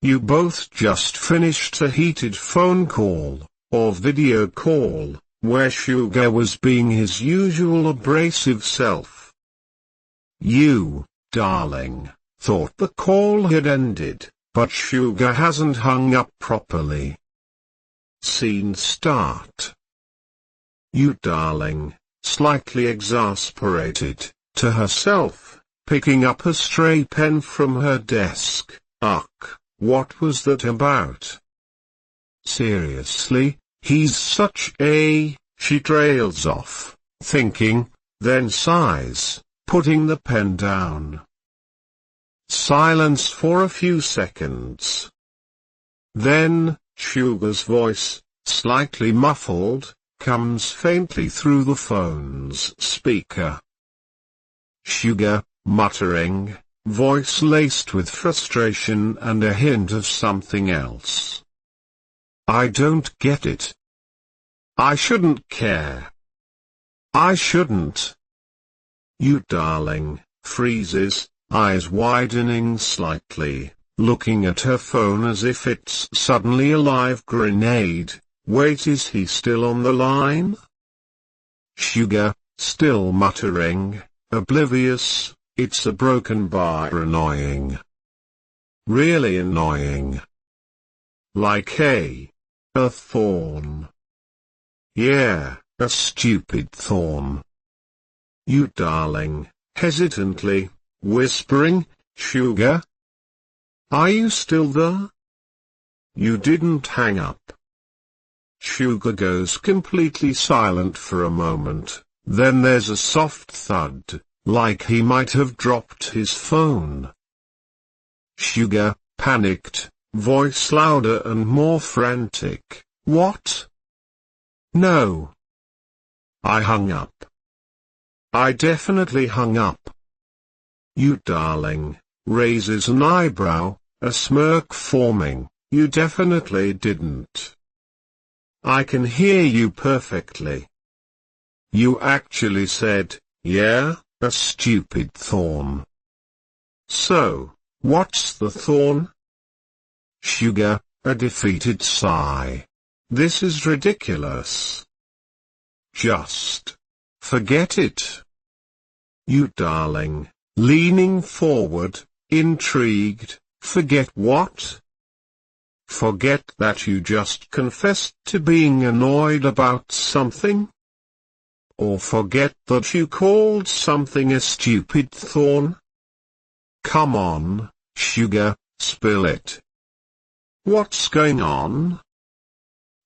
You both just finished a heated phone call, or video call, where Sugar was being his usual abrasive self. You, darling, thought the call had ended, but Sugar hasn't hung up properly. Scene start. You, darling, slightly exasperated, to herself, picking up a stray pen from her desk. Ugh, what was that about? Seriously, he's such a... She trails off, thinking, then sighs, putting the pen down. Silence for a few seconds. Then, Sugar's voice, slightly muffled, comes faintly through the phone's speaker. Sugar, muttering, voice laced with frustration and a hint of something else. I don't get it. I shouldn't care. I shouldn't. You, darling, freezes, eyes widening slightly, looking at her phone as if it's suddenly a live grenade. Wait, is he still on the line? Sugar, still muttering, oblivious, it's a broken bar. Annoying. Really annoying. Like a thorn. Yeah, a stupid thorn. You, darling, hesitantly, whispering, Sugar? Are you still there? You didn't hang up. Sugar goes completely silent for a moment, then there's a soft thud, like he might have dropped his phone. Sugar, panicked, voice louder and more frantic, what? No. I hung up. I definitely hung up. You, darling, raises an eyebrow, a smirk forming, you definitely didn't. I can hear you perfectly. You actually said, yeah, a stupid thorn. So, what's the thorn? Sugar, a defeated sigh. This is ridiculous. Just forget it. You, darling, leaning forward, intrigued, forget what? Forget that you just confessed to being annoyed about something? Or forget that you called something a stupid thorn? Come on, Sugar, spill it. What's going on?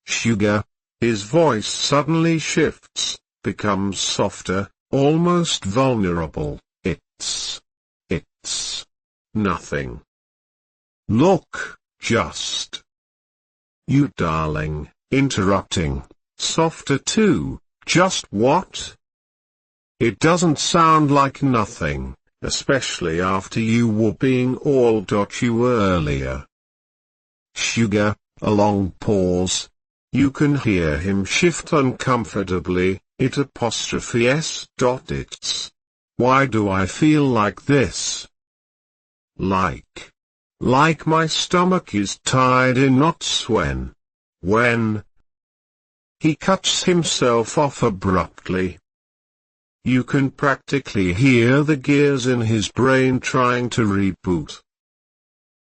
Sugar, his voice suddenly shifts, becomes softer, almost vulnerable. It's nothing. Look, just. You, darling, interrupting, softer too, just what? It doesn't sound like nothing, especially after you were being all .you earlier. Sugar, a long pause. You can hear him shift uncomfortably, it apostrophe s. It's. Why do I feel like this? Like my stomach is tied in knots when he cuts himself off abruptly. You can practically hear the gears in his brain trying to reboot.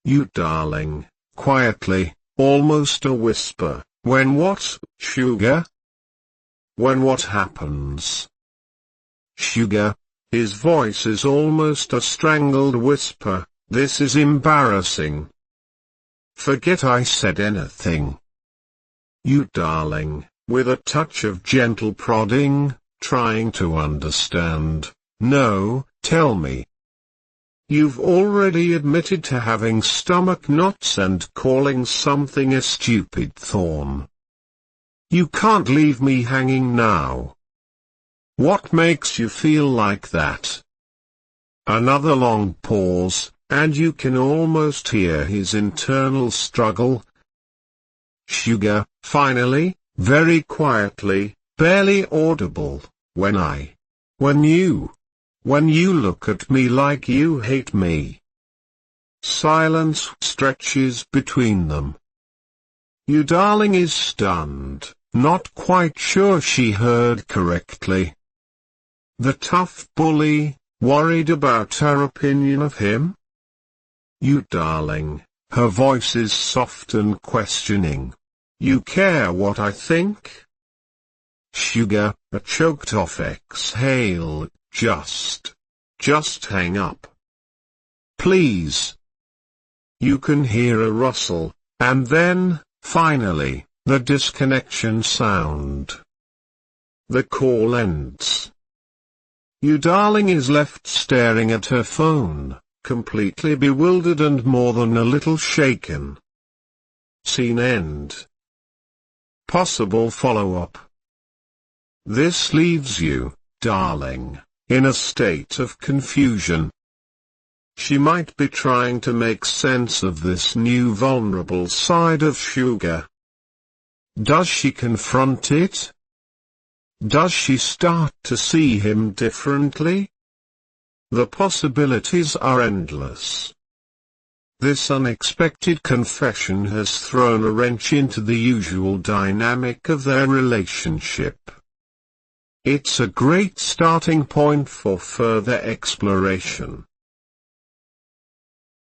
You, darling, quietly, almost a whisper, when what, Sugar? When what happens? Sugar, his voice is almost a strangled whisper, this is embarrassing. Forget I said anything. You, darling, with a touch of gentle prodding, trying to understand, no, tell me. You've already admitted to having stomach knots and calling something a stupid thorn. You can't leave me hanging now. What makes you feel like that? Another long pause, and you can almost hear his internal struggle. Sugar, finally, very quietly, barely audible, when you look at me like you hate me. Silence stretches between them. You darling is stunned, not quite sure she heard correctly. The tough bully, worried about her opinion of him? You darling, her voice is soft and questioning. You care what I think? Sugar, a choked off exhale, just hang up. Please. You can hear a rustle, and then, finally, the disconnection sound. The call ends. You darling is left staring at her phone, completely bewildered and more than a little shaken. Scene end. Possible follow-up. This leaves you, darling, in a state of confusion. She might be trying to make sense of this new vulnerable side of Sugar. Does she confront it? Does she start to see him differently? The possibilities are endless. This unexpected confession has thrown a wrench into the usual dynamic of their relationship. It's a great starting point for further exploration.